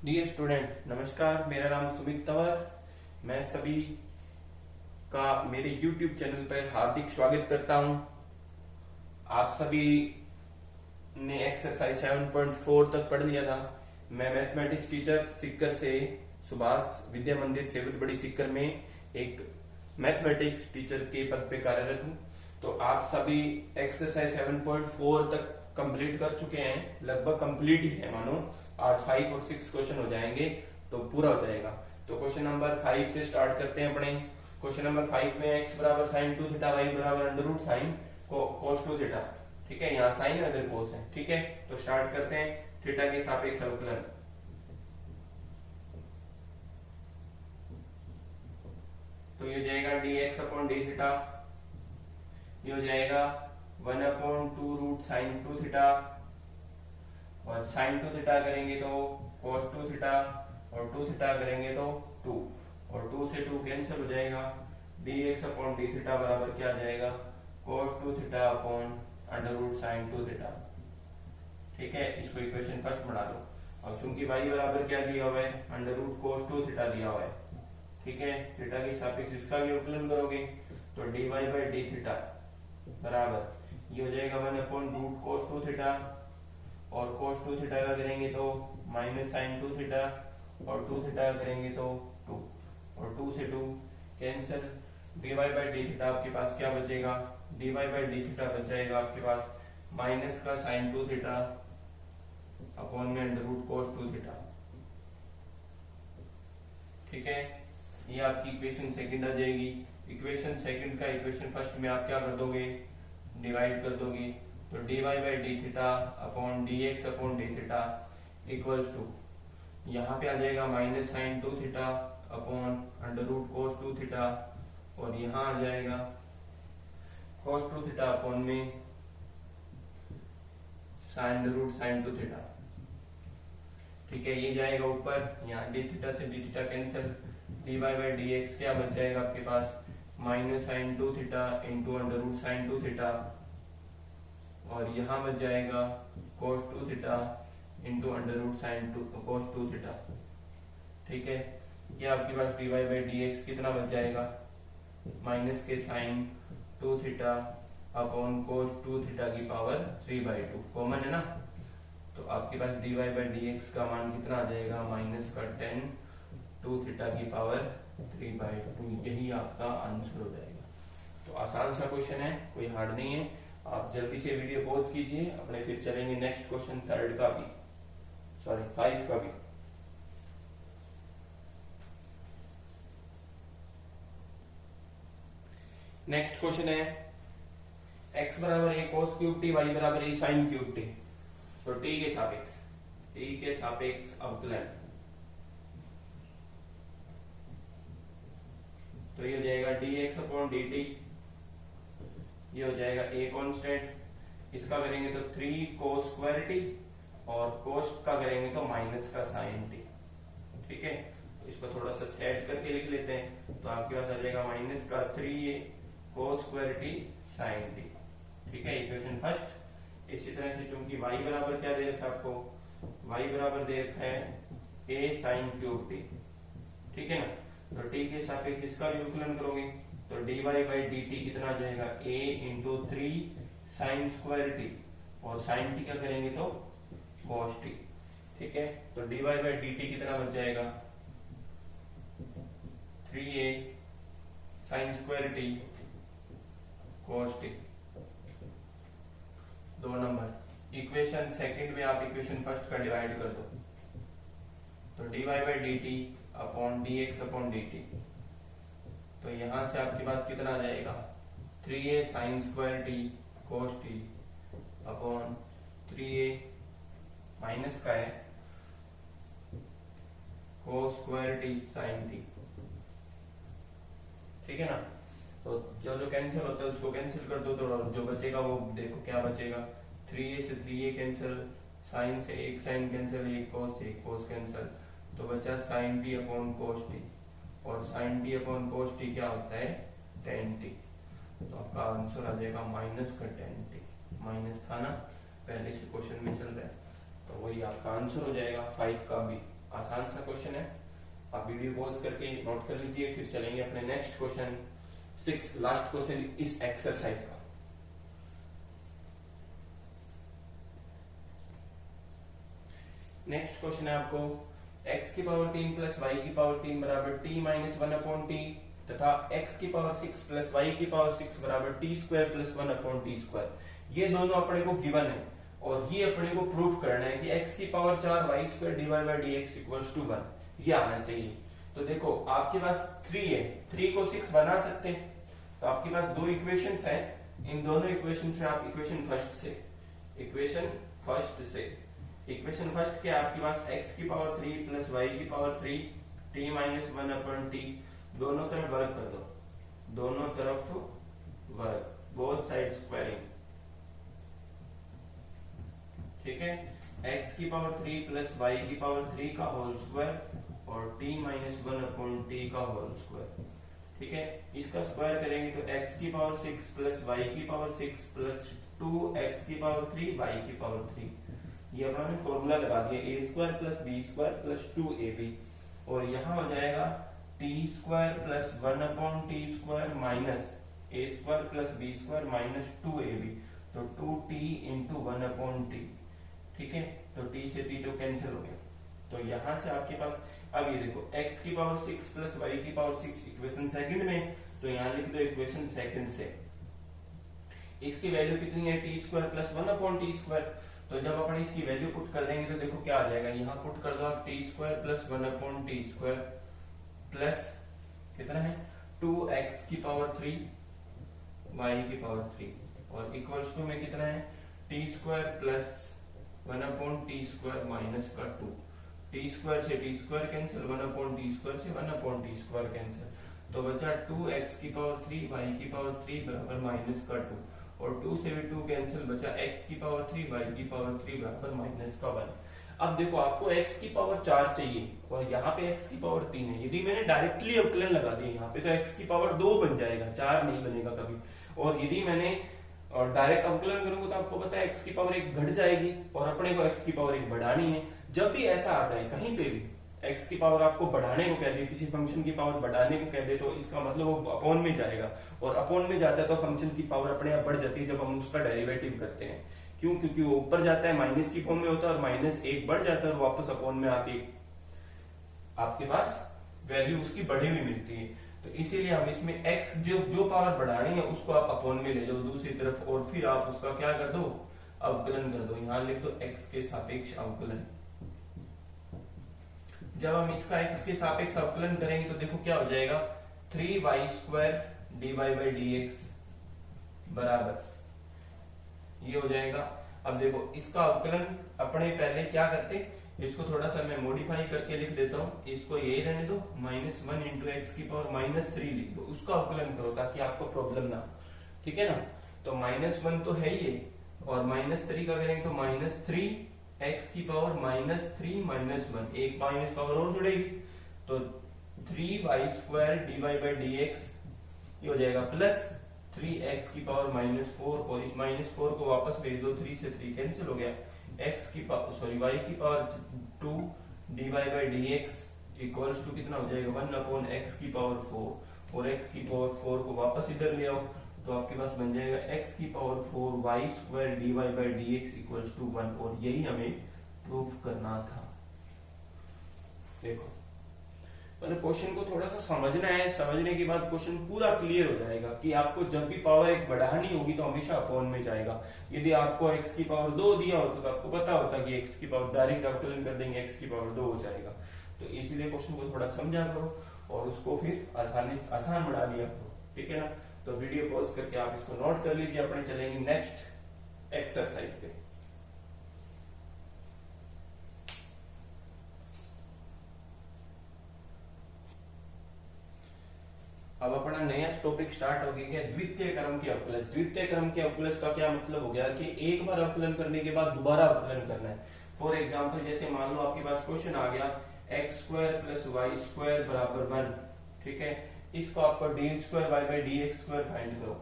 Dear student नमस्कार, मेरा नाम सुमित तंवर। मैं सभी का मेरे YouTube चैनल पर हार्दिक स्वागत करता हूं। आप सभी ने एक्सरसाइज 7.4 तक पढ़ लिया था। मैं मैथमेटिक्स टीचर सीकर से सुभाष विद्या मंदिर सेवक बड़ी सीकर में एक मैथमेटिक्स टीचर के पद पे कार्यरत हूं। तो आप सभी एक्सरसाइज 7.4 तक कंप्लीट कर चुके हैं, लगभग कंप्लीट ही है मानो। आज 5 और 6 क्वेश्चन हो जाएंगे तो पूरा हो जाएगा। तो क्वेश्चन नंबर 5 से स्टार्ट करते हैं अपने। क्वेश्चन नंबर 5 में x बराबर साइन 2 थीटा, y बराबर under root sine cos 2 theta. ठीक है, यहाँ साइन अगर कोस है। ठीक है, तो स्टार्ट करते हैं। थीटा के सापेक्ष अवकलन, तो ये हो जाएगा dx अपॉन डी थीटा। ये हो जाएगा 1/2 रूट साइन 2 थीटा, और साइन 2 थीटा करेंगे तो cos 2 थीटा, और 2 थीटा करेंगे तो 2, और 2 से 2 कैंसिल हो जाएगा। dx अपॉन डी थीटा बराबर क्या आ जाएगा, cos 2 theta upon under root sine 2 theta. ठीक है, इसको इक्वेशन फर्स्ट बना दो। और चूंकि y बराबर क्या दिया हुआ है, अंडर रूट cos 2 थीटा दिया हुआ है। ठीक है, थीटा के सापेक्ष इसका भी अवकलन करोगे तो dy बाई डी थीटा बराबर ये हो जाएगा 1/रूट cos 2 थीटा, और cos 2 थीटा का करेंगे तो माइनस साइन 2 थीटा, और 2 थीटा का करेंगे तो 2, और 2 से 2 cancel. dy by D theta आपके पास क्या बचेगा, dy बाई डी थीटा बच जाएगा आपके पास माइनस का साइन 2 थीटा अपॉन में अंडर रूट cos 2 थीटा। ठीक है, ये आपकी इक्वेशन सेकंड आ जाएगी। इक्वेशन सेकंड का इक्वेशन फर्स्ट में आप क्या कर दोगे, डिवाइड कर दोगे। तो dy by D theta upon dx upon D theta equals to, यहाँ पे आ जाएगा minus sine 2 theta upon under root cos 2 theta, और यहाँ आ जाएगा cos 2 थीटा अपॉन में साइन रूट साइन 2 थीटा। ठीक है, ये जाएगा ऊपर, यहाँ डी थीटा से D theta cancel. dy by D X क्या बच जाएगा आपके पास, minus sine 2 theta into under root sine 2 theta, और यहाँ बच जाएगा cos 2 theta into under root sine 2 cos 2 theta. ठीक है, ये आपके पास dy बाई डी एक्स कितना बच जाएगा, माइनस के sine 2 theta upon cos 2 theta की पावर 3/2 कॉमन है ना। तो आपके पास dy बाई डी एक्स का मान कितना आ जाएगा, माइनस का 10 2 थीटा की पावर 3/2। यही आपका आंसर हो जाएगा। तो आसान सा क्वेश्चन है, कोई हार्ड नहीं है। आप जल्दी से वीडियो पॉज कीजिए, अपने फिर चलेंगे नेक्स्ट क्वेश्चन, थर्ड का भी, सॉरी 5 का भी। नेक्स्ट क्वेश्चन है x बराबर a cos cube T, y बराबर a sin क्यूब टी। तो t के सापेक्ष अवकलन, तो ये हो जाएगा dx अपॉन dt। ये हो जाएगा a कांस्टेंट, इसका करेंगे तो 3 cos स्क्वायर टी, और cos का करेंगे तो माइनस का sin टी। ठीक है, तो इसको थोड़ा सा सेट करके लिख लेते हैं। तो आपके पास आ जाएगा माइनस का 3 cos square T sin T. ठीक है, इक्वेशन फर्स्ट। इसी तरह से चूंकि y बराबर क्या दे रखा है आपको, y बराबर दे रखा है a sin क्यूब टी। ठीक है ना, तो t के सापेक्ष इसका भी अवकलन करोगे तो dy बाई डी टी कितना आ जाएगा, a into 3 sign square T, और साइन टी का करेंगे तो cos टी। ठीक है, तो dy बाई डी टी कितना बच जाएगा, 3a sine square t cos T. 2 number equation second में आप इक्वेशन फर्स्ट का डिवाइड कर दो, तो dy by D T upon dx upon dt। तो यहां से आपके पास कितना आ जाएगा, 3a sine square t cos t upon 3a minus का है cos square t sine t. ठीक है ना, तो जो जो कैंसिल होता है उसको कैंसिल कर दो, तो जो बचेगा वो देखो क्या बचेगा, 3a से 3a कैंसिल, साइन से एक साइन कैंसिल, एक cos कैंसिल, तो बचा sine T upon cos T, और sine T upon cos T क्या होता है, tan टी। तो आपका आंसर आ जाएगा माइनस का tan टी। माइनस था ना, पहले से क्वेश्चन में चल रहा है, तो वही आपका आंसर हो जाएगा 5 का भी। आसान सा क्वेश्चन है, आप वीडियो पॉज करके नोट कर लीजिए, फिर चलेंगे अपने नेक्स्ट क्वेश्चन 6, लास्ट क्वेश्चन इस एक्सरसाइज का। नेक्स्ट क्वेश्चन है आपको x की पावर 3 प्लस y की पावर 3 बराबर t माइनस 1 अपॉन टी तथा x की पावर 6 प्लस y की पावर 6 बराबर t square plus 1 upon T square. ये दोनों अपने को गिवन है और ये अपने को प्रूफ करना है कि x की power 4 y square divide by dx equals to 1, ये आना चाहिए। तो देखो आपके पास 3 है, 3 को 6 बना सकते हैं, तो आपके पास दो इक्वेशंस हैं, इन दोनों इक्वेशन से आप इक्वेशन फर्स्ट के आपके पास x की पावर 3 प्लस y की power 3 t minus 1 upon T, दोनों तरफ वर्क कर दो, दोनों तरफ वर्क, बोथ साइड स्क्वायरिंग, ठीक है। x की पावर 3 प्लस y की पावर 3 का होल स्क्वायर और t माइनस 1 अपॉन टी का होल स्क्वायर, ठीक है। इसका स्क्वायर करेंगे तो x की पावर 6 प्लस y की पावर 6 प्लस 2x की पावर 3 y की पावर 3, ये अपने फॉर्मूला लगा दिया a square plus b square plus 2ab, और यहाँ हो जाएगा t square plus 1 upon T square minus a square plus b square minus 2ab, तो 2t इंटू 1 अपॉन टी, ठीक है। तो t से t तो कैंसिल हो गया, तो यहां से आपके पास अब ये देखो x की पावर 6 प्लस y की पावर 6 इक्वेशन सेकंड में, तो यहाँ लिख दो इक्वेशन सेकंड से, इसकी वैल्यू कितनी है t square plus 1 upon T square, तो जब अपन इसकी वैल्यू पुट कर देंगे तो देखो क्या आ जाएगा, यहाँ पुट कर दो आप T square plus 1 upon T square plus कितना है 2x की पावर 3 y की पावर 3 और इक्वल्स टू में कितना है T square plus 1 upon T square minus का 2, टी स्क्वायर से T square cancel, 1 upon T square से 1 अपॉन टी स्क्वायर कैंसिल, तो बचा 2x की पावर 3 y की पावर 3 बराबर माइनस का 2, और 2 से भी 2 कैंसिल, बचा x की पावर 3 y की पावर 3 बराबर माइनस का 1। अब देखो आपको x की पावर 4 चाहिए और यहाँ पे x की पावर 3 है, यदि मैंने डायरेक्टली अवकलन लगा दिया यहाँ पे तो x की पावर 2 बन जाएगा, 4 नहीं बनेगा कभी, और यदि मैंने डायरेक्ट अवकलन करूंगा तो आपको पता है x की पावर 1 घट जाएगी और अपने को x की पावर 1 बढ़ानी है। जब भी ऐसा आ जाए कहीं पे भी x की पावर आपको बढ़ाने को कह दे, किसी फंक्शन की पावर बढ़ाने को कह दे, तो इसका मतलब वो अपॉन में जाएगा, और अपॉन में जाता है तो फंक्शन की पावर अपने आप बढ़ जाती है जब हम उसका डेरिवेटिव करते हैं। क्यों? क्योंकि वो ऊपर जाता है माइनस की फॉर्म में होता है और माइनस 1 बढ़ जाता है और वापस अपॉन में आके आपके पास वैल्यू उसकी बढ़ी हुई मिलती है। तो इसीलिए हम इसमें x जो पावर बढ़ानी है उसको आप अपॉन में ले जाओ दूसरी तरफ, और फिर आप उसका क्या कर दो, अवकलन कर दो। यहाँ लिख दो x के सापेक्ष अवकलन। जब हम इसका x के सापेक्ष अवकलन करेंगे तो देखो क्या हो जाएगा, 3y square dy by dx बराबर ये हो जाएगा। अब देखो इसका अवकलन अपने पहले क्या करते, इसको थोड़ा सा मैं मॉडिफाई करके लिख देता हूँ, इसको यही रहने दो, -1 इंटू एक्स की पावर -3 लिख दो, उसका अवकलन करो ताकि आपको प्रॉब्लम ना, ठीक है ना। तो -1 तो है ही, और -3 का करेंगे तो -3 x की पावर -3 -1, एक माइनस पावर और जुड़ेगी, तो 3y square dy by dx ये हो जाएगा प्लस 3x की पावर -4, और इस -4 को वापस भेज दो, 3 से 3 कैंसिल हो गया, x की पावर y की power 2 dy by dx equals to कितना हो जाएगा 1 अपॉन x की पावर 4, और x की पावर 4 को वापस इधर ले आओ तो आपके पास बन जाएगा x की power 4 y square dy by dx equals to 1, और यही हमें प्रूफ करना था। देखो मतलब क्वेश्चन को थोड़ा सा समझना है, समझने के बाद क्वेश्चन पूरा क्लियर हो जाएगा कि आपको जब भी पावर 1 बढ़ानी होगी तो हमेशा अपॉन में जाएगा। यदि आपको x की पावर 2 दिया होता तो आपको पता होता कि x की पावर डायरेक्ट अवकलन कर देंगे, x की पावर 2 हो जाएगा। तो इसीलिए क्वेश्चन को थोड़ा समझा करो और उसको फिर आसान बना लिया करो, ठीक है ना। तो वीडियो पॉज करके आप इसको नोट कर लीजिए, अपने चलेंगे नेक्स्ट एक्सरसाइज पे। अब अपना नया टॉपिक स्टार्ट हो गया, द्वितीय क्रम के अवकलज। द्वितीय क्रम के अवकलज का क्या मतलब हो गया कि एक बार अवकलन करने के बाद दोबारा अवकलन करना है। फॉर एग्जांपल जैसे मान लो आपके पास क्वेश्चन आ गया x square plus y square बराबर 1, ठीक है। इसको आपको d square by by D x square find करो।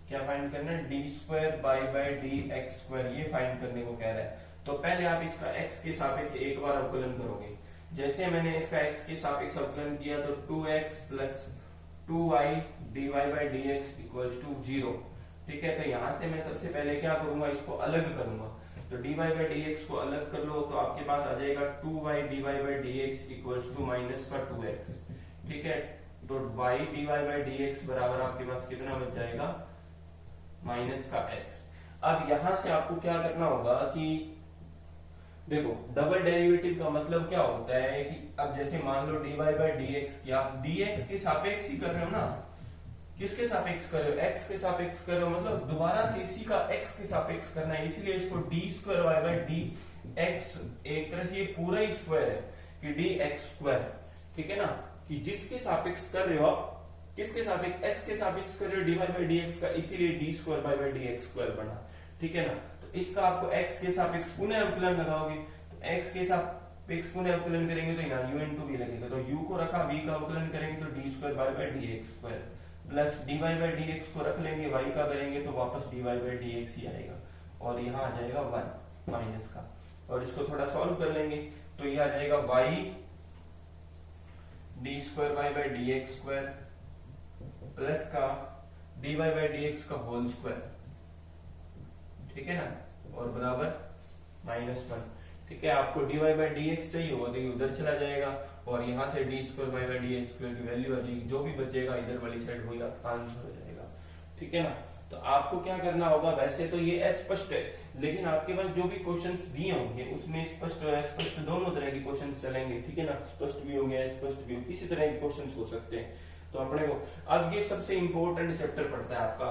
क्या फाइंड करना है, d square by by D x square, ये फाइंड करने को कह रहा है। तो पहले आप इसका x के सापेक्ष एक बार अवकलन करोगे। जैसे मैंने इसका x के सापेक्ष अवकलन किया तो 2x plus 2y dy by D x equals to 0। ठीक है, तो यहां से मैं सबसे पहले क्या करूंगा, इसको अलग करूंगा। तो dy बाई डी एक्स को अलग कर लो तो आपके पास आ जाएगा 2y dy by D x equals to minus का 2x। ठीक है, तो y dy by D x बराबर आपके पास कितना बच जाएगा, माइनस का x। अब यहां से आपको क्या करना होगा कि देखो डबल डेरिवेटिव का मतलब क्या होता है कि अब जैसे मान लो dy बाई डी एक्स किया, dx के सापेक्ष ही कर रहे हो ना, किसके सापेक्ष कर रहे हो, x के सापेक्ष कर रहे हो, मतलब दोबारा से इसी का x के सापेक्ष करना है, इसलिए इसको d square Y by D x, एक तरह से ये पूरा ही स्क्वायर है कि डी एक्स स्क्वायर। ठीक है ना, कि जिसके सापेक्ष कर रहे हो आप, किसके सापेक्ष, x के सापेक्ष कर रहे हो d Y by D x का, इसीलिए d square by by D x square बना। ठीक है ना, तो इसका आपको x के सापेक्ष पुनः अवकलन लगाओगे, तो x के सापेक्ष पुनः अवकलन करेंगे तो यहाँ u इंटू वी लगेगा, तो u को रखा, v का अवकलन करेंगे तो D square by by D x square, plus D Y by D X को रख लेंगे, y का करेंगे तो वापस D Y by D X ही आएगा, और यहाँ आ जाएगा 1 माइनस का, और इसको थोड़ा सॉल्व कर लेंगे तो ये आ जाएगा y D square by by D x square plus का D Y by D x का होल स्क्वायर। ठीक है ना, और बराबर -1। ठीक है, आपको D Y by D X चाहिए होगा तो ये उधर चला जाएगा, और यहाँ से D square by by D x square की वैल्यू आ जाएगी, जो भी बचेगा इधर वाली साइड वही आपका आंसर हो जाएगा। ठीक है ना, तो आपको क्या करना होगा, वैसे तो ये स्पष्ट है, लेकिन आपके पास जो भी क्वेश्चंस दिए होंगे उसमें स्पष्ट और अस्पष्ट दोनों तरह के क्वेश्चंस चलेंगे। ठीक है ना, स्पष्ट भी होंगे अस्पष्ट भी होंगे, किसी तरह के क्वेश्चंस हो सकते हैं। तो अपने को अब ये सबसे इंपॉर्टेंट चैप्टर पड़ता है आपका,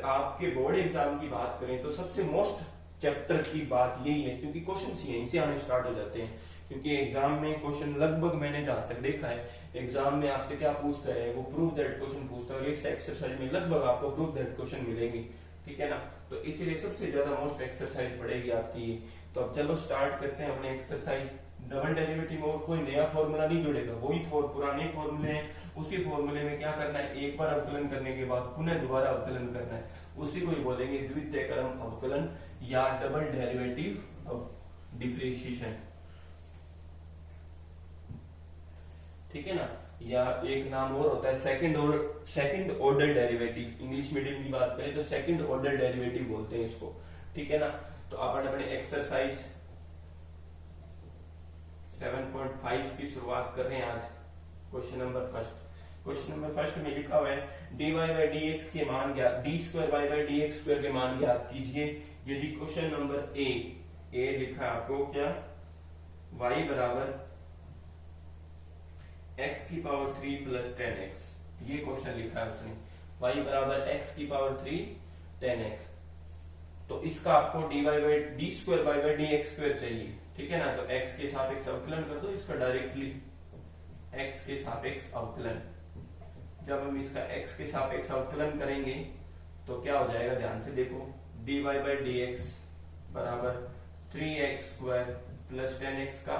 आपके बोर्ड एग्जाम की बात करें तो सबसे मोस्ट चैप्टर की बात यही है, क्योंकि क्वेश्चन यहीं से आने स्टार्ट हो जाते हैं। क्योंकि एग्जाम में क्वेश्चन लगभग मैंने जहां तक देखा है, एग्जाम में आपसे क्या पूछता है, वो प्रूव दैट क्वेश्चन पूछता है, और इस एक्सरसाइज में लगभग आपको प्रूव दैट क्वेश्चन मिलेंगे। ठीक है ना, तो इसीलिए सबसे ज्यादा मोस्ट एक्सरसाइज पड़ेगी आपकी ये। तो अब चलो स्टार्ट करते हैं अपने एक्सरसाइज। डबल डेरिवेटिव में कोई नया फॉर्मूला नहीं जुड़ेगा, वही पुराने फॉर्मूले हैं, उसी फॉर्मूले में क्या करना है, एक बार अवकलन करने के बाद पुनः दोबारा अवकलन करना है, उसी को ही बोलेंगे द्वितीय क्रम अवकलन या डबल डेरिवेटिव ऑफ डिफरेंशिएशन। ठीक है ना, या एक नाम और होता है second order derivative, English medium की बात करें तो सेकंड ऑर्डर डेरिवेटिव बोलते हैं इसको। ठीक है ना, तो अपन अपने एक्सरसाइज 7.5 की शुरुआत कर रहे हैं आज। क्वेश्चन नंबर फर्स्ट में लिखा हुआ है d Y by D x के मान ज्ञात, d square Y by D x square के मान ज्ञात कीजिए। यदि क्वेश्चन नंबर ए लिखा है आपको क्या, y बराबर x की पावर 3 प्लस 10x, ये क्वेश्चन लिखा है उसने, y बराबर x की पावर 3 10x। तो इसका आपको D Y by d square Y by D x square चाहिए। ठीक है ना, तो x के सापेक्ष अवकलन कर दो इसका डायरेक्टली, x के सापेक्ष अवकलन। जब हम इसका x के सापेक्ष अवकलन करेंगे तो क्या हो जाएगा, ध्यान से देखो, d Y by D x बराबर 3x स्क्वायर प्लस 10x का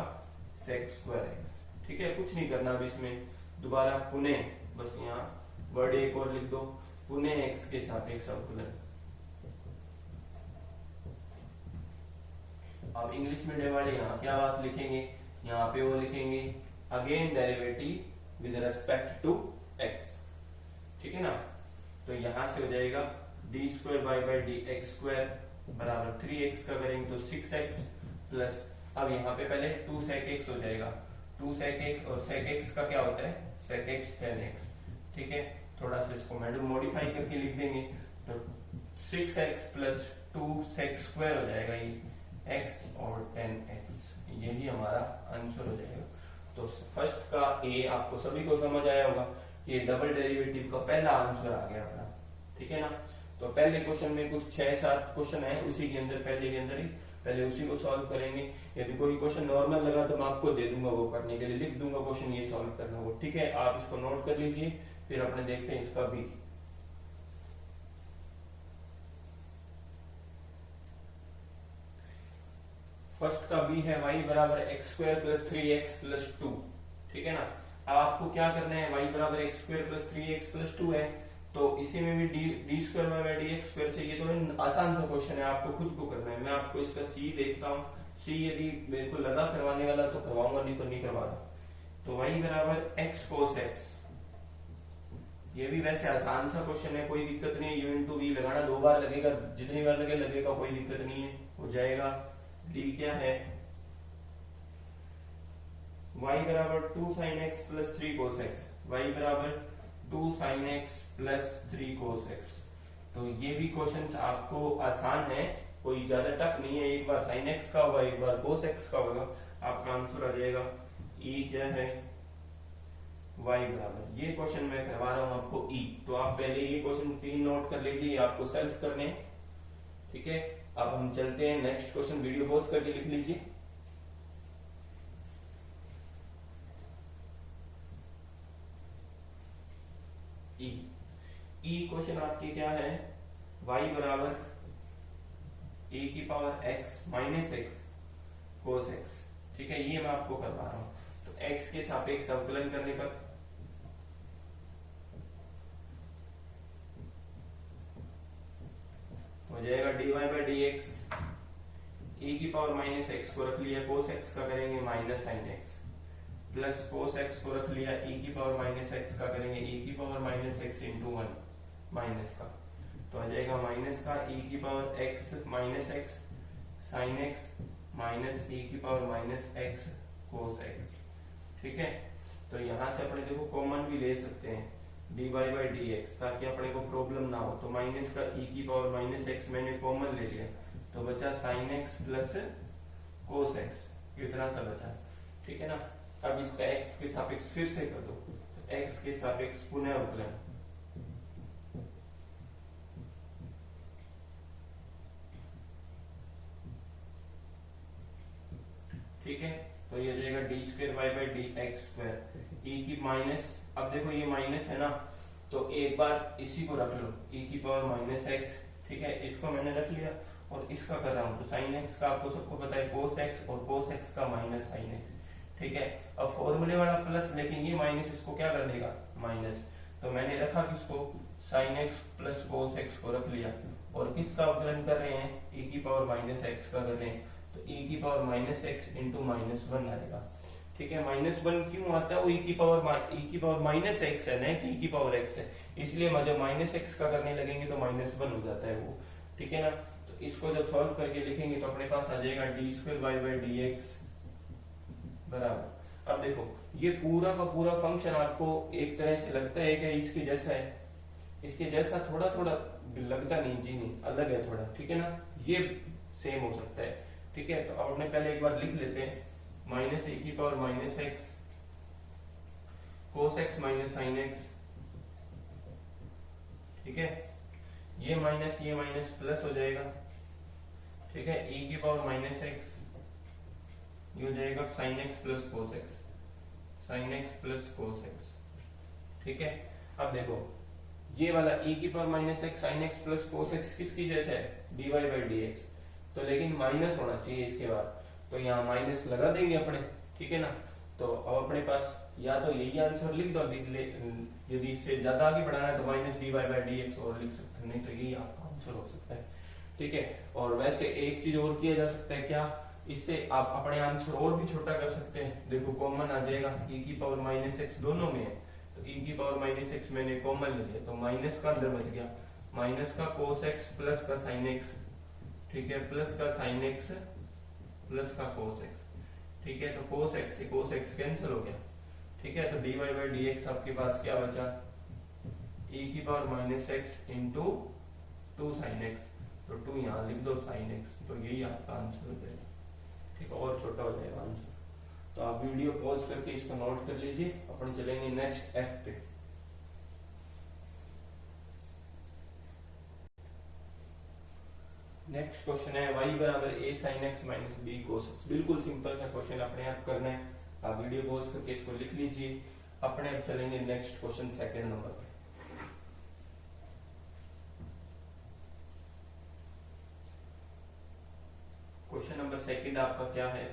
सेक स्क्वायर x। ठीक है, कुछ नहीं करना अब इसमें, दोबारा पुनः बस यहाँ वर्ड एक और लिख दो, पुनः x के सापेक्ष अवकलन। अब इंग्लिश मीडियम वाले यहाँ क्या बात लिखेंगे, यहाँ पे वो लिखेंगे again derivative with respect to x। ठीक है ना, तो यहां से हो जाएगा D square by by D x square बराबर 3x का करेंगे तो 6x प्लस, अब यहाँ पे पहले 2 sec x हो जाएगा, 2 sec x, और sec x का क्या होता है, sec x 10x। ठीक है, थोड़ा सा इसको मॉडिफाई करके लिख देंगे तो 6x प्लस 2 sec स्क्वायर हो जाएगा, ये x और 10x, यही हमारा आंसर हो जाएगा। तो फर्स्ट का ए आपको सभी को समझ आया होगा, ये डबल डेरिवेटिव का पहला आंसर आ गया अपना। ठीक है ना, तो पहले क्वेश्चन में कुछ 6-7 क्वेश्चन है, उसी के अंदर पहले के अंदर ही पहले उसी को सॉल्व करेंगे। यदि कोई क्वेश्चन नॉर्मल लगा तो मैं आपको दे दूंगा, वो करने के लिए लिख दूंगा क्वेश्चन, ये सॉल्व करना वो। ठीक है, आप इसको नोट कर लीजिए, फिर अपने देखते हैं इसका बी। फर्स्ट का बी है y बराबर x square plus 3x plus 2। ठीक है ना, आपको क्या करना है, y बराबर x square plus 3x plus 2 है, तो इसी में भी D square by D x square चाहिए। तो आसान सा क्वेश्चन है, आपको खुद को करना है। मैं आपको इसका सी देखता हूँ, सी यदि मेरे को लगा करवाने वाला तो करवाऊंगा, नहीं तो नहीं करवा रहा। तो y बराबर एक्स कोस एक्स, ये भी वैसे आसान सा क्वेश्चन है, कोई दिक्कत नहीं है। u इंटू वी लगाना 2 बार लगेगा, जितनी बार लगेगा कोई दिक्कत नहीं है, हो जाएगा। d क्या है, y बराबर 2 sin x plus 3 cos x, y बराबर 2 sin x plus 3 cos x। तो ये भी क्वेश्चंस आपको आसान है, कोई ज्यादा टफ नहीं है। एक बार sin x का होगा, एक बार cos x का होगा, आपका आंसर आ जाएगा। e क्या है, y बराबर, ये क्वेश्चन मैं करवा रहा हूं आपको e, तो आप पहले ये क्वेश्चन 3 नोट कर लीजिए, आपको सेल्फ करने हैं, ठीक है। अब हम चलते हैं नेक्स्ट क्वेश्चन, वीडियो पॉज करके लिख लीजिए। ई क्वेश्चन आपके क्या है, y बराबर e की power x minus x cos x, ठीक है, ये मैं आपको करवा रहा हूं। तो x के सापेक्ष अवकलन करने पर हो जाएगा dy by D x, e की पावर माइनस एक्स को रख लिया, कोस x का करेंगे minus sine x, plus cos x को रख लिया, e की पावर माइनस एक्स का करेंगे e की power minus x into 1 minus का, तो आ जाएगा माइनस का e की power x minus x sine x minus e की power minus x cos x, ठीक है। तो यहां से अपने देखो कॉमन भी ले सकते हैं dy बाई डी एक्स, ताकि अपने को प्रॉब्लम ना हो। तो माइनस का e की पावर माइनस एक्स मैंने कॉमन ले लिया, तो बचा sine x plus cos x, इतना सा बचा, ठीक है ना। अब इसका x के सापेक्ष फिर से कर दो, तो x के सापेक्ष पुनः अवकलन, ठीक है। तो ये हो जाएगा D square Y by D x square, E की माइनस, अब देखो ये माइनस है ना, तो एक बार इसी को रख लो, ई की पावर माइनस एक्स, ठीक है, इसको मैंने रख लिया और इसका कर रहा हूं। तो साइन एक्स का आपको सबको पता है कोस एक्स, और कोस एक्स का माइनस साइन एक्स, ठीक है। अब फॉर्मूले वाला प्लस, लेकिन ये माइनस इसको क्या कर देगा, माइनस, तो मैंने रखा किसको, sine x plus cos x को रख लिया, और किसका अवकलन कर रहे हैं, ई की पावर माइनस एक्स का कर रहे हैं, तो e की power minus x into minus 1 आएगा, ठीक है। माइनस 1 क्यों आता है, वो e की पावर माइनस एक्स है ना, कि e की पावर x है, इसलिए जब माइनस एक्स का करने लगेंगे तो माइनस 1 हो जाता है वो, ठीक है ना। तो इसको जब सॉल्व करके लिखेंगे तो अपने पास आ जाएगा D square Y by D x बराबर। अब देखो ये पूरा का पूरा फंक्शन आपको एक तरह से लगता है कि इसके जैसा है, इसके जैसा थोड़ा थोड़ा लगता नहीं, जी नहीं, अलग है थोड़ा, ठीक है ना, ये सेम हो सकता है, ठीक है। तो अब अपने पहले एक बार लिख लेते हैं, माइनस ए की power minus x cos x minus sine x, ठीक है, ये माइनस प्लस हो जाएगा, ठीक है, e की पावर माइनस एक्स, ये हो जाएगा sine x plus cos x, sine x plus cos x, ठीक है। अब देखो ये वाला e की power minus x sine x plus cos x किसकी जैसा है, dy बाई डी एक्स, तो लेकिन माइनस होना चाहिए इसके बाद, तो यहाँ माइनस लगा देंगे अपने, ठीक है ना। तो अब अपने पास या तो यही आंसर लिख दो, यदि इससे ज्यादा आगे बढ़ाना है तो minus d Y by D x और लिख सकते हैं, नहीं तो यही आपका आंसर हो सकता है, ठीक है। और वैसे एक चीज और किया जा सकता है, क्या, इससे आप अपने आंसर और भी छोटा कर सकते हैं। देखो कॉमन आ जाएगा, e की पावर माइनस एक्स दोनों में है, तो e की पावर माइनस एक्स मैंने कॉमन ले लिया, तो माइनस का अंदर बच गया, माइनस का कोस एक्स प्लस का साइन एक्स, ठीक है, प्लस का साइन एक्स प्लस का कोस एक्स, ठीक है। तो कोस एक्स से कोस एक्स कैंसिल हो गया, ठीक है। तो d Y by D x आपके पास क्या बचा, e की power minus x into 2 sine x, तो 2 यहाँ लिख दो साइन एक्स, तो यही आपका आंसर हो जाएगा, ठीक है, और छोटा हो जाएगा आंसर। तो आप वीडियो पॉज करके इसको नोट कर लीजिए, अपन चलेंगे नेक्स्ट एफ पे। नेक्स्ट क्वेश्चन है y बराबर a sin x minus b cos x, बिल्कुल सिंपल सा क्वेश्चन, अपने आप करना है, आप वीडियो पॉज करके इसको लिख लीजिए। अपने आप चलेंगे नेक्स्ट क्वेश्चन सेकंड नंबर पे। क्वेश्चन नंबर सेकंड आपका क्या है,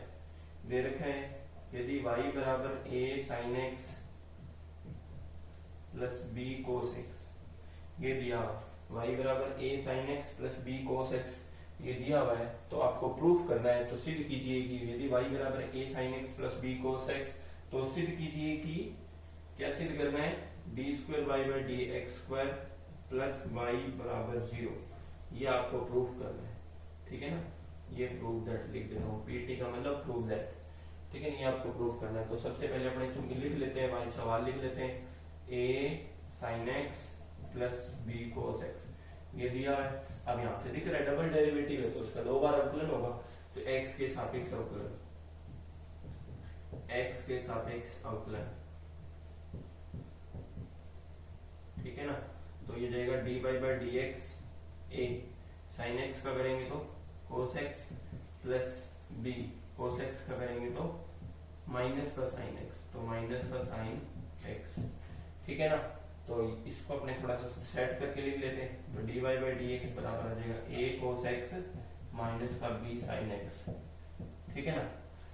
दे रखा है यदि y बराबर a sin x plus b cos x, ये दिया y बराबर a sin x plus b cos x, ये दिया हुआ है तो आपको प्रूफ करना है, तो सिद्ध कीजिए कि यदि y बराबर a sin x plus b cos x, तो सिद्ध कीजिए कि क्या सिद्ध करना है, d square Y by D x square plus y बराबर 0, ये आपको प्रूफ करना है। ठीक है ना, ये प्रूफ दैट लिख देता हूँ, पीटी का मतलब प्रूफ दैट। ठीक है, ये आपको प्रूफ करना है। तो सबसे पहले अपने चूंकि लिख लेते हैं, हमारे सवाल लिख लेते हैं, a sin x plus b cos x, ये दिया है। अब यहां से दिख रहा है डबल डेरिवेटिव है तो उसका 2 बार अवकलन होगा, तो x के सापेक्ष अवकलन, x के सापेक्ष अवकलन। ठीक है ना, तो ये जाएगा dy by D x A sine x का करेंगे तो cos x plus b cos x का करेंगे तो माइनस का साइन x, तो माइनस का साइन x। ठीक है ना, तो इसको अपने थोड़ा सा सेट करके लिख लेते हैं, तो dy बाई डी एक्स बराबर आ जाएगा a cos x माइनस का b sin x। ठीक है ना,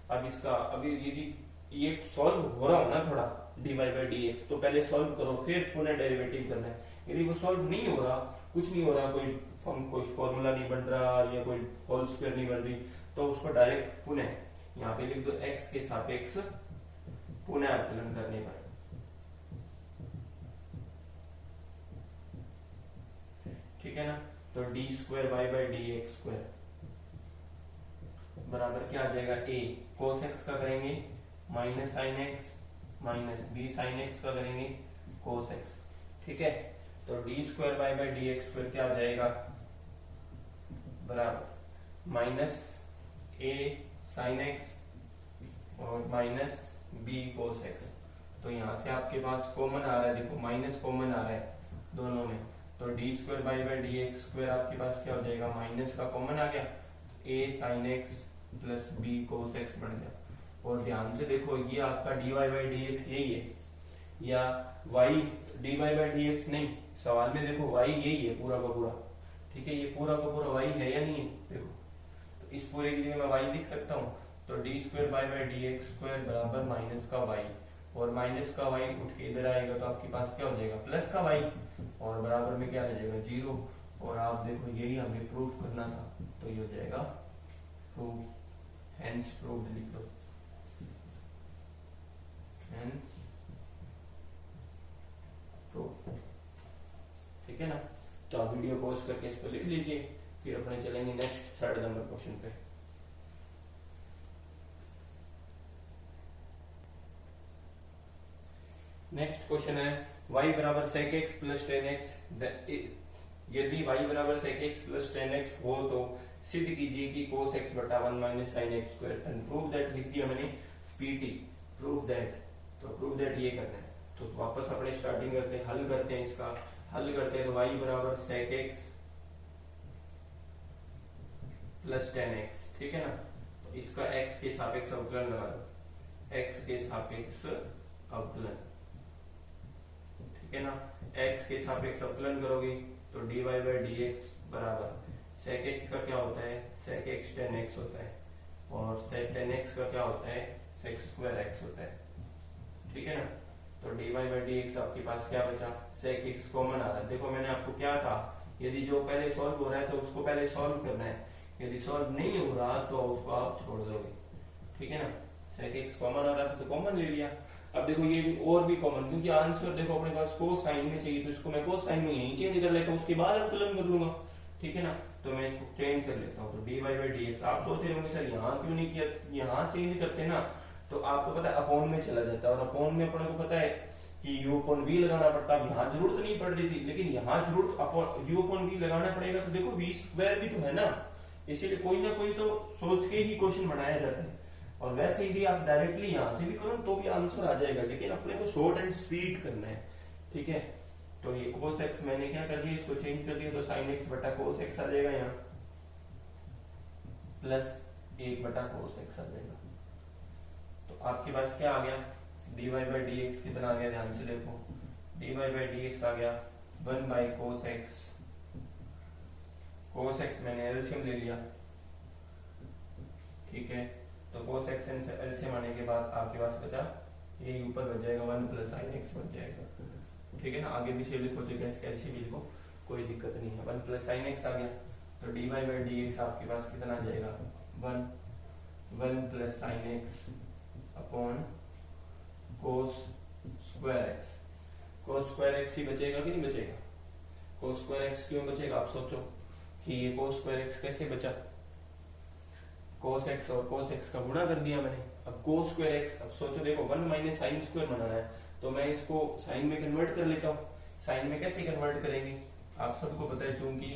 अब इसका अभी यदि ये सॉल्व हो रहा हो ना थोड़ा dy बाई डी एक्स, तो पहले सॉल्व करो फिर पुनः डेरिवेटिव करना है। यदि वो सॉल्व नहीं हो रहा, कुछ नहीं हो रहा, कोई फॉर्मूला नहीं बन रहा या कोई होल स्क्वायर नहीं बन रही, तो उसको डायरेक्ट पुनः यहाँ पे लिख दो x के सापेक्ष पुनः अवकलन करने पर। ठीक है ना, तो D square Y by D x square बराबर क्या आ जाएगा, a cos x का करेंगे minus sine x minus b sine x का करेंगे cos x। ठीक है, तो D square Y by D x square क्या आ जाएगा, बराबर माइनस a साइन x और माइनस b cos x। तो यहां से आपके पास कॉमन आ रहा है, देखो माइनस कॉमन आ रहा है दोनों में, तो D square Y by D x square आपके पास क्या हो जाएगा, माइनस का कॉमन आ गया, a sine x plus b cos x बन गया। और ध्यान से देखो ये आपका dy बाई डी एक्स यही है, या y dy by D x नहीं, सवाल में देखो y यही है पूरा का पूरा। ठीक है, ये पूरा का पूरा y है या नहीं है, देखो तो इस पूरे की जगह मैं y लिख सकता हूँ, तो D square Y by D x square बराबर माइनस का y, और माइनस का y उठ के इधर आएगा तो आपके पास क्या हो जाएगा, प्लस का y, और बराबर में क्या रह जाएगा, 0। और आप देखो यही हमें प्रूफ करना था, तो ये हो जाएगा प्रूफ, हेंस प्रूव्ड लिख लो, हेंस प्रूफ। ठीक है ना, तो आप वीडियो पॉज करके इसको लिख लीजिए, फिर अपने चलेंगे नेक्स्ट थर्ड नंबर क्वेश्चन पे। नेक्स्ट क्वेश्चन है y बराबर sec x plus ten x, यदि y बराबर sec x plus ten x हो तो सिद्ध कीजिए कि cos x बटा 1 minus sine x square, and prove that लिख दिया मैंने pt, प्रूव दैट। तो प्रूव दैट ये करना है, तो वापस अपने स्टार्टिंग करते हैं, हल करते हैं, इसका हल करते हैं, तो y बराबर sec x plus ten x. ठीक है ना, तो इसका x के सापेक्ष अवकलन लगा दो, x के सापेक्ष अवकलन। ठीक है ना, x के सापेक्ष अवकलन करोगे तो dy बाई डी एक्स बराबर sec x का क्या होता है, sec x tan x होता है, और sec tan x का क्या होता है, sec स्क्वायर x होता है। ठीक है ना, तो dy बाई डी एक्स आपके पास क्या बचा, sec x कॉमन आ रहा है। देखो मैंने आपको क्या कहा, यदि जो पहले सॉल्व हो रहा है तो उसको पहले सॉल्व करना है, यदि सॉल्व नहीं हो रहा तो उसको आप छोड़ दोगे। ठीक है ना, sec x कॉमन आ रहा था तो कॉमन ले लिया। अब देखो ये भी और भी कॉमन, क्योंकि आंसर देखो अपने पास कोस साइन में चाहिए, तो इसको मैं कोस साइन में यहीं चेंज कर लेता हूँ, उसके बाद अवकलन कर लूंगा। ठीक है ना, तो मैं इसको चेंज कर लेता हूँ, तो d Y by D x. आप सोच रहे होंगे सर यहाँ क्यों नहीं किया, यहाँ चेंज करते ना तो आपको पता है अपॉन में चला जाता है, और अपॉन में अपने को पता है कि यू अपॉन वी लगाना पड़ता है। यहाँ जरूरत नहीं पड़ रही थी, लेकिन यहाँ जरूरत यू अपॉन वी लगाना पड़ेगा, तो देखो वी स्क्वायर भी तो है ना, इसीलिए कोई ना कोई तो सोच के ही क्वेश्चन बनाया जाता है। और वैसे यदि आप डायरेक्टली यहां से भी करो तो भी आंसर आ जाएगा, लेकिन अपने को शॉर्ट एंड स्वीट करना है। ठीक है, तो ये cos x मैंने क्या कर दिया, इसको चेंज कर दिया, तो sin x बटा cos x आ जाएगा यहाँ, प्लस 1 बटा cos x आ जाएगा। तो आपके पास क्या आ गया, dy बाई डी एक्स कितना आ गया, ध्यान से देखो, dy बाई डी एक्स आ गया 1 by cos x। cos x मैंने एलसीएम ले लिया। ठीक है, तो cos x एलसीएम आने के बाद आपके पास बचा, ये ऊपर बच जाएगा 1 प्लस sin x बच जाएगा। ठीक है ना, आगे पीछे लिखो, कैसे भी लिखो कोई दिक्कत नहीं है, 1 प्लस sin x आ गया। तो dy बाई डी एक्स आपके पास कितना आ जाएगा 1 plus sine X upon cos square X. Cos square X ही बचेगा कि नहीं बचेगा? कोस स्क्वायर एक्स क्यों बचेगा? आप सोचो कि ये कोस स्क्वायर एक्स कैसे बचा? कोस एक्स और कोस एक्स का गुणा कर दिया मैंने। अब कोस स्क्वायर एक्स, अब सोचो देखो 1 माइनस साइन स्क्वायर बनाना है तो मैं इसको साइन में कन्वर्ट कर लेता हूँ। साइन में कैसे कन्वर्ट करेंगे? आप सबको पता है चूंकि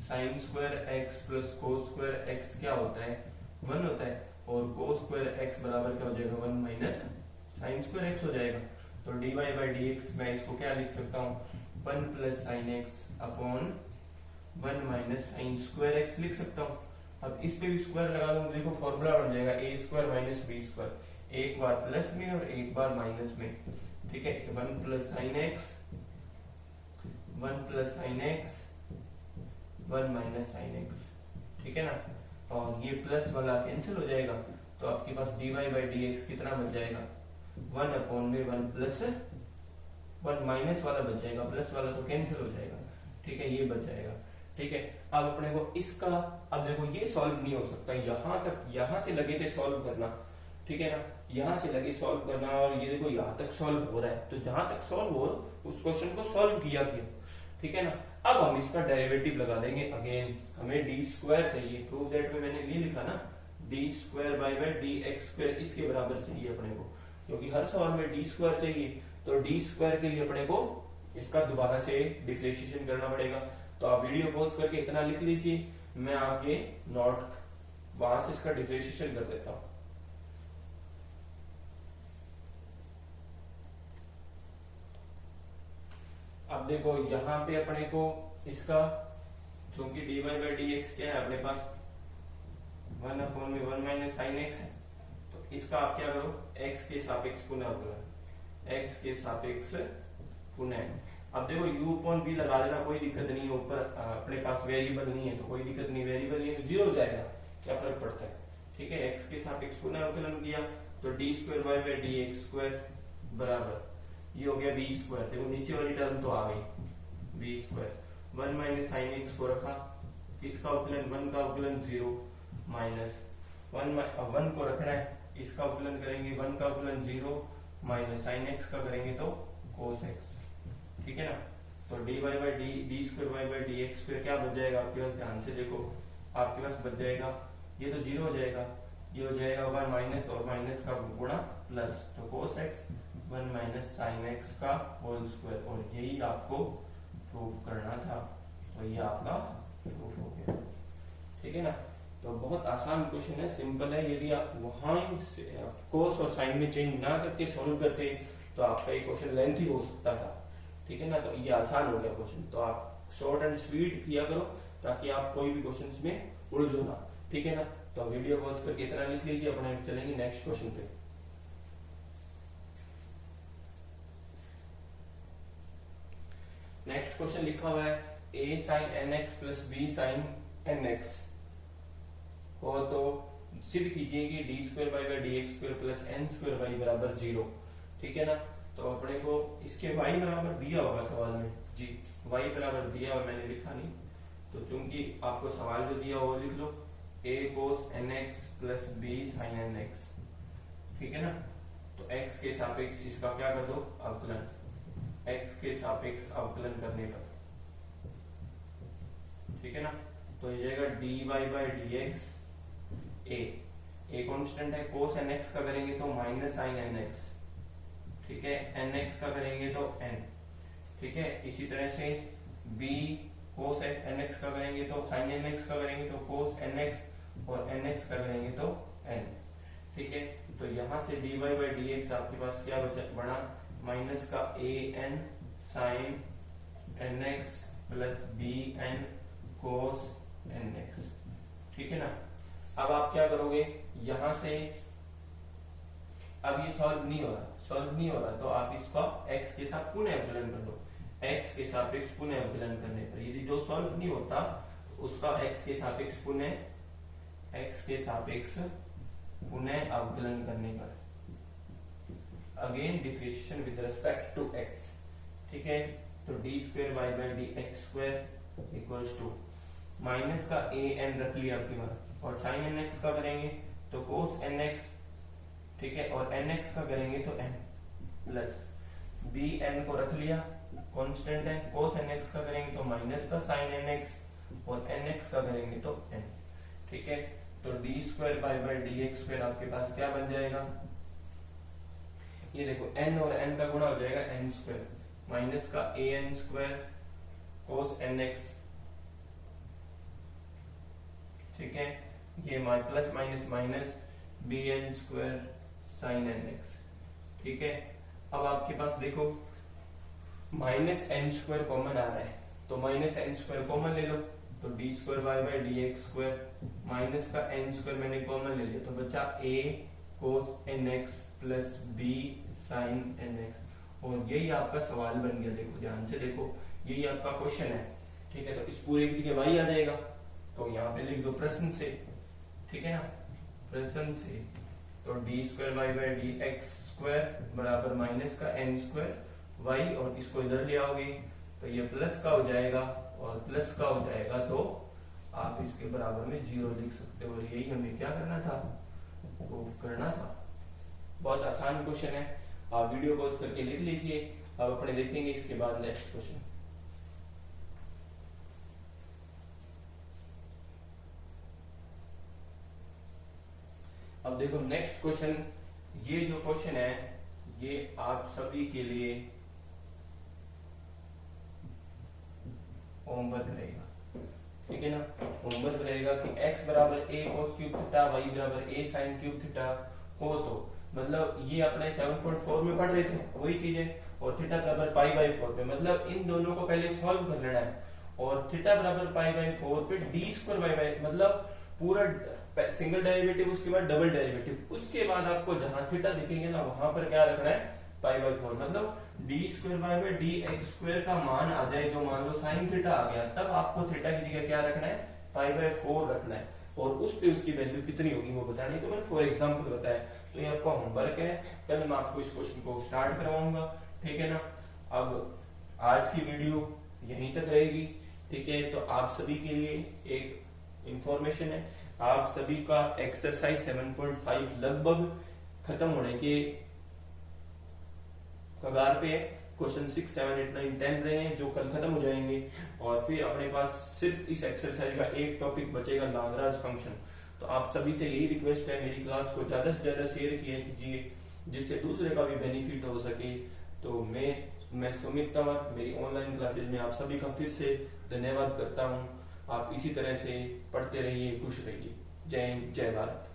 sine square x plus cos square x क्या होता है 1 होता है, और कोस स्क्वायर एक्स बराबर क्या हो जाएगा 1 माइनस साइन स्क्वायर एक्स हो जाएगा। तो dy बाई डी एक्स मैं इसको क्या लिख सकता हूँ 1 plus sine X upon 1 minus sine square x लिख सकता हूँ। अब इस पे भी स्क्वायर लगा दूं, देखो फॉर्मूला बन जाएगा ए स्क्वायर माइनस बी स्क्वायर, एक बार प्लस में और एक बार माइनस में, ठीक है। 1 plus sine x 1 plus sine x 1 minus sine x, ठीक है ना। और ये प्लस वाला कैंसिल हो जाएगा तो आपके पास dy बाई डी एक्स कितना बच जाएगा 1 अपॉन में 1 प्लस 1 माइनस वाला बच जाएगा, प्लस वाला तो कैंसिल हो जाएगा, ठीक है, ये बच जाएगा, ठीक है। अब अपने को इसका, अब देखो ये सॉल्व नहीं हो सकता, यहां से लगे थे सॉल्व करना, ठीक है ना, यहां से लगे सॉल्व करना, और ये देखो यहां तक सॉल्व हो रहा है, तो जहां तक सॉल्व हो उस क्वेश्चन को सॉल्व किया, ठीक है ना। अब हम इसका डेरिवेटिव लगा देंगे अगेन, हमें डी स्क्वायर चाहिए, प्रूव दैट में मैंने ये लिखा ना D square by D x square, इसके बराबर चाहिए अपने को, क्योंकि हर सवाल में डी स्क्वायर चाहिए, तो डी स्क्वायर के लिए अपने को इसका दोबारा से डिफरेंशिएशन करना पड़ेगा। तो आप वीडियो पॉज करके इतना लिख लीजिए, मैं आगे नोट वहां से इसका डिफरेंशिएशन कर देता हूं। अब देखो यहां पे अपने को इसका, चूंकि dy बाई डी एक्स क्या है अपने पास 1 अपॉन में 1 माइनस साइन एक्स है, तो इसका आप क्या करो x के सापेक्ष पुनः अवकलन, x के सापेक्ष पुनः। अब देखो u अपॉन v लगा देना, कोई दिक्कत नहीं है, ऊपर अपने पास वेरिएबल नहीं है तो कोई दिक्कत नहीं, वेरिएबल नहीं है तो 0 हो जाएगा, क्या फर्क पड़ता है, ठीक है। x के सापेक्ष पुनः अवकलन किया तो D square by D x square बराबर ये हो गया बी स्क्वायर, देखो नीचे वाली टर्म तो आ गई b square 1 minus sine x को रखा, इसका अवकलन 1 का अवकलन 0 माइनस 1 को रखना है, इसका अवकलन करेंगे 1 का अवकलन 0 माइनस साइन एक्स का करेंगे तो कोस एक्स, ठीक है ना। तो d Y by d square Y by D x square क्या बच जाएगा आपके पास, ध्यान से देखो आपके पास बच जाएगा, ये तो 0 हो जाएगा, ये हो जाएगा 1 माइनस और माइनस का गुणा प्लस, तो cos x 1 minus sine x का होल स्क्वायर, और यही आपको प्रूफ करना था, तो ये आपका प्रूफ हो गया, ठीक है ना। तो बहुत आसान क्वेश्चन है, सिंपल है, यदि आप वहां कोस और साइन में चेंज ना करके सॉल्व करते तो आपका ये क्वेश्चन लेंथी हो सकता था, ठीक है ना। तो ये आसान हो गया क्वेश्चन, तो आप शॉर्ट एंड स्वीट किया करो ताकि आप कोई भी क्वेश्चन में उलझो ना, ठीक है ना। तो वीडियो पॉज करके इतना लिख लीजिए, अपने चलेंगे नेक्स्ट क्वेश्चन पे। नेक्स्ट क्वेश्चन लिखा हुआ है a sine N x plus B sine N x हो तो सिद्ध कीजिए कि d square by D x square plus n square y बराबर 0, ठीक है ना। तो अपने को इसके y बराबर दिया होगा सवाल में, जी y बराबर दिया और मैंने लिखा नहीं, तो चूंकि आपको सवाल जो दिया वो लिख लो a cos n x plus B sine N x, ठीक है ना। तो x के सापेक्ष इसका क्या कर दो अवकलन, x के सापेक्ष अवकलन करने पर, ठीक है ना। तो ये जाएगा dy by D x, a constant है, cos एन एक्स का करेंगे तो माइनस साइन एन एक्स, ठीक है, एन एक्स का करेंगे तो n, ठीक है। इसी तरह से b cos एन एक्स का करेंगे तो साइन एन एक्स का करेंगे तो cos एन एक्स, और एन एक्स का करेंगे तो n, ठीक है। तो यहां से dy बाई डी एक्स आपके पास क्या बना माइनस का a n sine N x plus b n cos N x, ठीक है ना। अब आप क्या करोगे यहां से, अब ये सॉल्व नहीं हो रहा तो आप इसका x के साथ पुनः अवकलन कर दो, x के सापेक्ष पुनः अवकलन करने पर यदि जो सॉल्व नहीं होता तो उसका x के सापेक्ष पुनः अवकलन करने पर again differentiation with respect to x, ठीक है। तो D square by D x square equals to minus का ए एन रख लिया आपके पास, और साइन एन एक्स का करेंगे तो कोस एन एक्स, ठीक है, और एन एक्स का करेंगे तो एन प्लस बी एन को रख लिया कांस्टेंट है, कोस एन एक्स का करेंगे तो माइनस का साइन एन एक्स और एन एक्स का करेंगे तो एन, ठीक है। तो D square by D x square आपके पास क्या बन जाएगा, ये देखो n और n का गुणा हो जाएगा n स्क्वायर माइनस का ए N square cos N x, ठीक है, ये plus minus minus B N square sine N x, ठीक है। अब आपके पास देखो माइनस एन स्क्वायर कॉमन आ रहा है, तो माइनस एन स्क्वायर कॉमन ले लो, तो D square by D x square minus का एन स्क्वायर मैंने कॉमन ले लिया, तो बचा A cos N x plus B sine N X, और यही आपका सवाल बन गया। देखो ध्यान से देखो, यही आपका क्वेश्चन है, ठीक है। तो इस पूरे की जगह y आ जाएगा, तो यहाँ पे लिख दो प्रश्न से, ठीक है ना, प्रश्न से, तो D square by D x square बराबर माइनस का एन स्क्वायर वाई, और इसको इधर ले आओगे तो ये प्लस का हो जाएगा और प्लस का हो जाएगा, तो आप इसके बराबर में 0 लिख सकते हो, और यही हमें क्या करना था, प्रूव करना था। बहुत आसान क्वेश्चन है, आप वीडियो पॉज करके लिख लीजिए। अब अपने देखेंगे इसके बाद नेक्स्ट क्वेश्चन। अब देखो नेक्स्ट क्वेश्चन, ये जो क्वेश्चन है ये आप सभी के लिए होमवर्क रहेगा, ठीक है ना। होमवर्क रहेगा कि x बराबर a cos cube theta, y बराबर a sin क्यूब थीटा हो, तो मतलब ये अपने 7.4 में पढ़ रहे थे वही चीज है, और थीटा बराबर पाई बाई 4 पे, मतलब इन दोनों को पहले सॉल्व कर लेना है, और थीटा बराबर पाई बाई 4 पे डी स्क्वायर बाई बाई, मतलब पूरा सिंगल डेरिवेटिव, उसके बाद डबल डेरिवेटिव, उसके बाद आपको जहां थीटा दिखेंगे ना वहां पर क्या रखना है, पाई बाई 4, मतलब D square by D x square का मान आ जाए, जो मान लो साइन थीटा आ गया, तब आपको थीटा की जगह क्या रखना है, पाई बाई 4 रखना है, और उस पे उसकी वैल्यू कितनी होगी वो बतानी। तो मैंने फॉर एग्जांपल बताया, तो ये आपका होमवर्क है, कल मैं आपको इस क्वेश्चन को स्टार्ट करवाऊंगा, ठीक है ना। अब आज की वीडियो यहीं तक रहेगी, ठीक है। तो आप सभी के लिए एक इंफॉर्मेशन है, आप सभी का एक्सरसाइज 7.5 लगभग खत्म होने के कगार पे, क्वेश्चन 6, 7, 8, 9, 10 रहे हैं जो कल खत्म हो जाएंगे, और फिर अपने पास सिर्फ इस एक्सरसाइज का एक टॉपिक बचेगा, लाग्रांज फंक्शन। तो आप सभी से यही रिक्वेस्ट है, मेरी क्लास को ज्यादा से ज्यादा शेयर कीजिए, जिससे दूसरे का भी बेनिफिट हो सके। तो मैं सुमित तंवर, मेरी ऑनलाइन क्लासेज में आप सभी का फिर से धन्यवाद करता हूँ। आप इसी तरह से पढ़ते रहिए, खुश रहिए। जय हिंद, जय भारत।